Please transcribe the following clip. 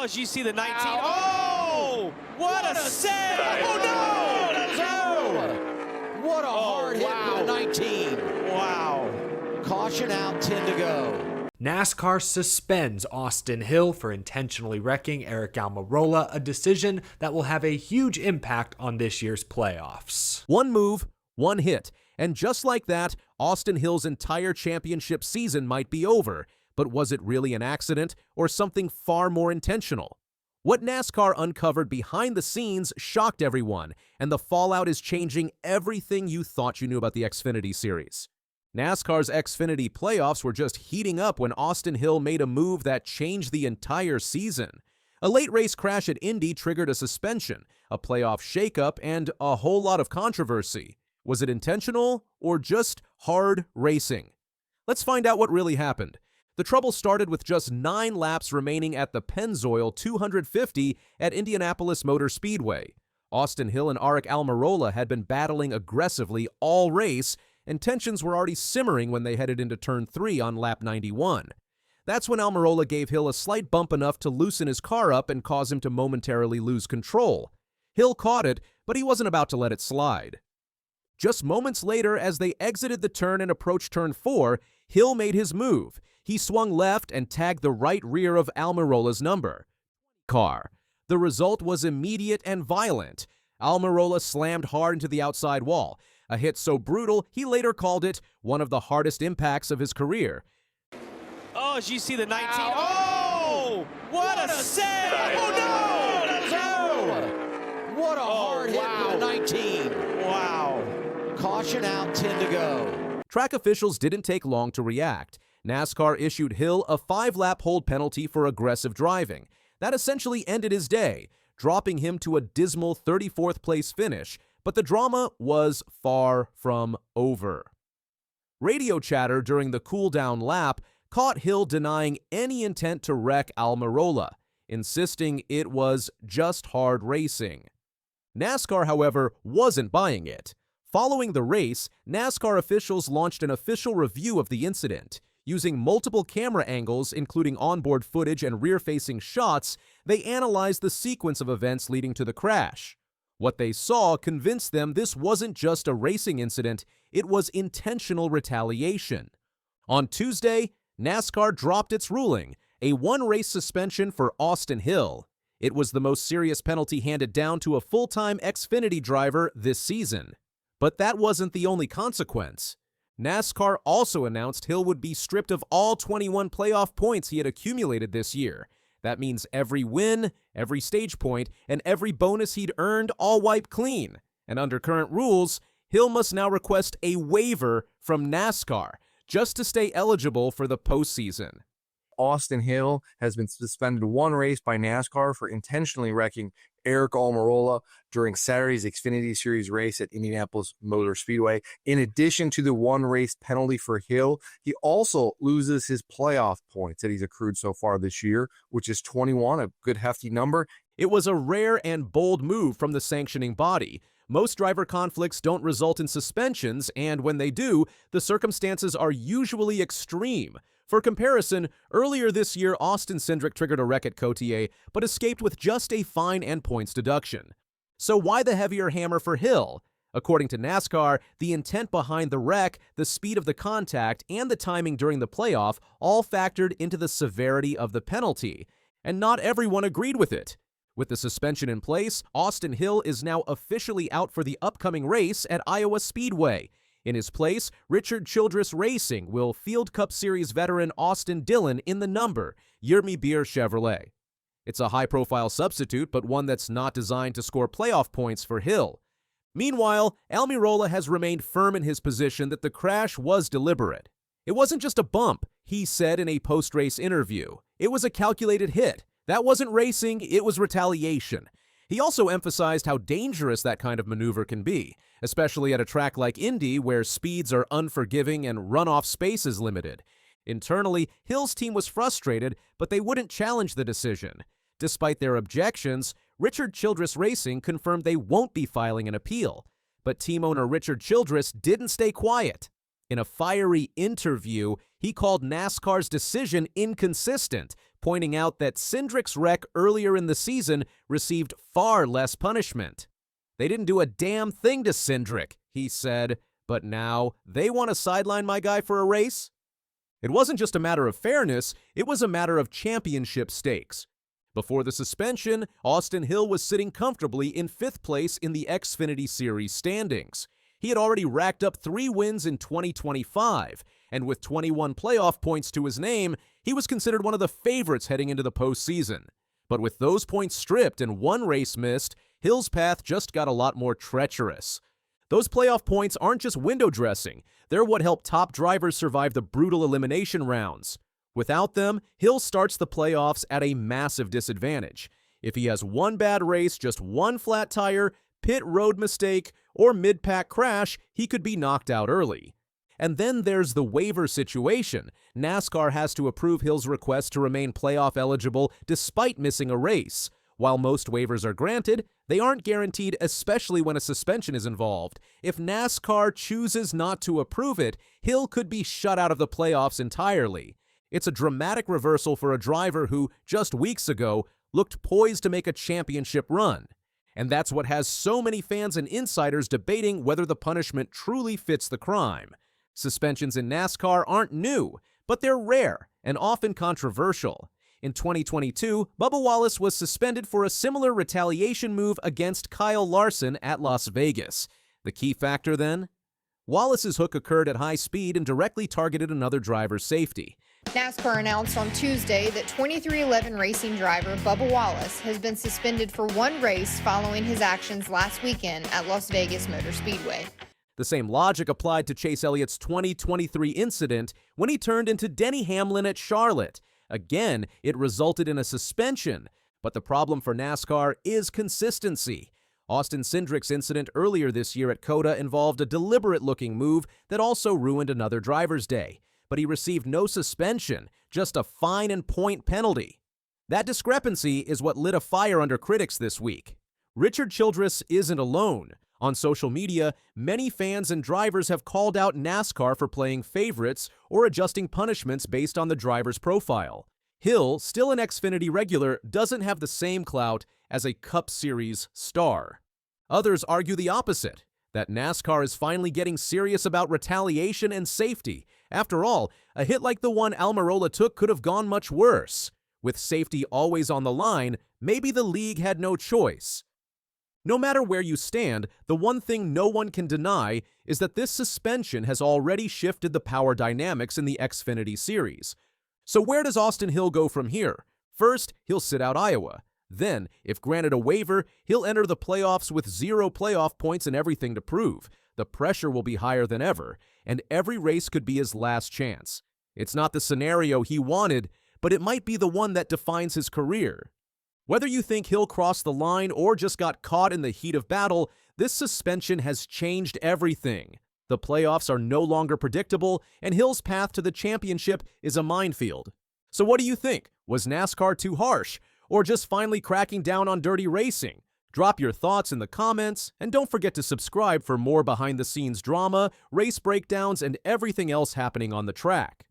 Oh, as you see the 19. Oh, what a save! Oh, no! What a hard hit for the 19. Wow. Caution out, 10 to go. NASCAR suspends Austin Hill for intentionally wrecking Aric Almirola, a decision that will have a huge impact on this year's playoffs. One move, one hit, and just like that, Austin Hill's entire championship season might be over. But was it really an accident or something far more intentional? What NASCAR uncovered behind the scenes shocked everyone, and the fallout is changing everything you thought you knew about the Xfinity Series. NASCAR's Xfinity playoffs were just heating up when Austin Hill made a move that changed the entire season. A late race crash at Indy triggered a suspension, a playoff shakeup, and a whole lot of controversy. Was it intentional or just hard racing? Let's find out what really happened. The trouble started with just 9 laps remaining at the Pennzoil 250 at Indianapolis Motor Speedway. Austin Hill and Aric Almirola had been battling aggressively all race, and tensions were already simmering when they headed into Turn 3 on lap 91. That's when Almirola gave Hill a slight bump enough to loosen his car up and cause him to momentarily lose control. Hill caught it, but he wasn't about to let it slide. Just moments later, as they exited the turn and approached Turn 4, Hill made his move. He swung left and tagged the right rear of Almirola's number car. The result was immediate and violent. Almirola slammed hard into the outside wall, a hit so brutal he later called it one of the hardest impacts of his career. Oh, as you see the 19. Oh, what a save! Oh, no! What a hard hit for the 19. Wow. Caution out, 10 to go. Track officials didn't take long to react. NASCAR issued Hill a 5-lap hold penalty for aggressive driving. That essentially ended his day, dropping him to a dismal 34th place finish, but the drama was far from over. Radio chatter during the cool-down lap caught Hill denying any intent to wreck Almirola, insisting it was just hard racing. NASCAR, however, wasn't buying it. Following the race, NASCAR officials launched an official review of the incident. Using multiple camera angles, including onboard footage and rear-facing shots, they analyzed the sequence of events leading to the crash. What they saw convinced them this wasn't just a racing incident, it was intentional retaliation. On Tuesday, NASCAR dropped its ruling, a 1-race suspension for Austin Hill. It was the most serious penalty handed down to a full-time Xfinity driver this season. But that wasn't the only consequence. NASCAR also announced Hill would be stripped of all 21 playoff points he had accumulated this year. That means every win, every stage point, and every bonus he'd earned all wiped clean. And under current rules, Hill must now request a waiver from NASCAR just to stay eligible for the postseason. Austin Hill has been suspended 1 race by NASCAR for intentionally wrecking Aric Almirola during Saturday's Xfinity Series race at Indianapolis Motor Speedway. In addition to the 1 race penalty for Hill, he also loses his playoff points that he's accrued so far this year, which is 21, a good hefty number. It was a rare and bold move from the sanctioning body. Most driver conflicts don't result in suspensions, and when they do, the circumstances are usually extreme. For comparison, earlier this year, Austin Cindric triggered a wreck at Cotier, but escaped with just a fine and points deduction. So why the heavier hammer for Hill? According to NASCAR, the intent behind the wreck, the speed of the contact, and the timing during the playoff all factored into the severity of the penalty, and not everyone agreed with it. With the suspension in place, Austin Hill is now officially out for the upcoming race at Iowa Speedway. In his place, Richard Childress Racing will field Cup Series veteran Austin Dillon in the number, Yermi Beer Chevrolet. It's a high-profile substitute, but one that's not designed to score playoff points for Hill. Meanwhile, Almirola has remained firm in his position that the crash was deliberate. It wasn't just a bump, he said in a post-race interview. It was a calculated hit. That wasn't racing, it was retaliation. He also emphasized how dangerous that kind of maneuver can be, especially at a track like Indy where speeds are unforgiving and runoff space is limited. Internally, Hill's team was frustrated, but they wouldn't challenge the decision. Despite their objections, Richard Childress Racing confirmed they won't be filing an appeal. But team owner Richard Childress didn't stay quiet. In a fiery interview, he called NASCAR's decision inconsistent, pointing out that Cindric's wreck earlier in the season received far less punishment. "They didn't do a damn thing to Cindric," he said, "but now they want to sideline my guy for a race?" It wasn't just a matter of fairness, it was a matter of championship stakes. Before the suspension, Austin Hill was sitting comfortably in 5th place in the Xfinity Series standings. He had already racked up 3 wins in 2025, and with 21 playoff points to his name, he was considered one of the favorites heading into the postseason. But with those points stripped and 1 race missed, Hill's path just got a lot more treacherous. Those playoff points aren't just window dressing, they're what helped top drivers survive the brutal elimination rounds. Without them, Hill starts the playoffs at a massive disadvantage. If he has 1 bad race, just 1 flat tire, pit road mistake, or mid-pack crash, he could be knocked out early. And then there's the waiver situation. NASCAR has to approve Hill's request to remain playoff eligible despite missing a race. While most waivers are granted, they aren't guaranteed, especially when a suspension is involved. If NASCAR chooses not to approve it, Hill could be shut out of the playoffs entirely. It's a dramatic reversal for a driver who, just weeks ago, looked poised to make a championship run. And that's what has so many fans and insiders debating whether the punishment truly fits the crime. Suspensions in NASCAR aren't new, but they're rare and often controversial. In 2022, Bubba Wallace was suspended for a similar retaliation move against Kyle Larson at Las Vegas. The key factor then? Wallace's hook occurred at high speed and directly targeted another driver's safety. NASCAR announced on Tuesday that 2311 racing driver Bubba Wallace has been suspended for 1 race following his actions last weekend at Las Vegas Motor Speedway. The same logic applied to Chase Elliott's 2023 incident when he turned into Denny Hamlin at Charlotte. Again, it resulted in a suspension, but the problem for NASCAR is consistency. Austin Cindric's incident earlier this year at COTA involved a deliberate-looking move that also ruined another driver's day, but he received no suspension, just a fine and point penalty. That discrepancy is what lit a fire under critics this week. Richard Childress isn't alone. On social media, many fans and drivers have called out NASCAR for playing favorites or adjusting punishments based on the driver's profile. Hill, still an Xfinity regular, doesn't have the same clout as a Cup Series star. Others argue the opposite, that NASCAR is finally getting serious about retaliation and safety. After all, a hit like the one Almirola took could have gone much worse. With safety always on the line, maybe the league had no choice. No matter where you stand, the one thing no one can deny is that this suspension has already shifted the power dynamics in the Xfinity Series. So where does Austin Hill go from here? First, he'll sit out Iowa. Then, if granted a waiver, he'll enter the playoffs with 0 playoff points and everything to prove. The pressure will be higher than ever, and every race could be his last chance. It's not the scenario he wanted, but it might be the one that defines his career. Whether you think Hill crossed the line or just got caught in the heat of battle, this suspension has changed everything. The playoffs are no longer predictable, and Hill's path to the championship is a minefield. So what do you think? Was NASCAR too harsh, or just finally cracking down on dirty racing? Drop your thoughts in the comments, and don't forget to subscribe for more behind-the-scenes drama, race breakdowns, and everything else happening on the track.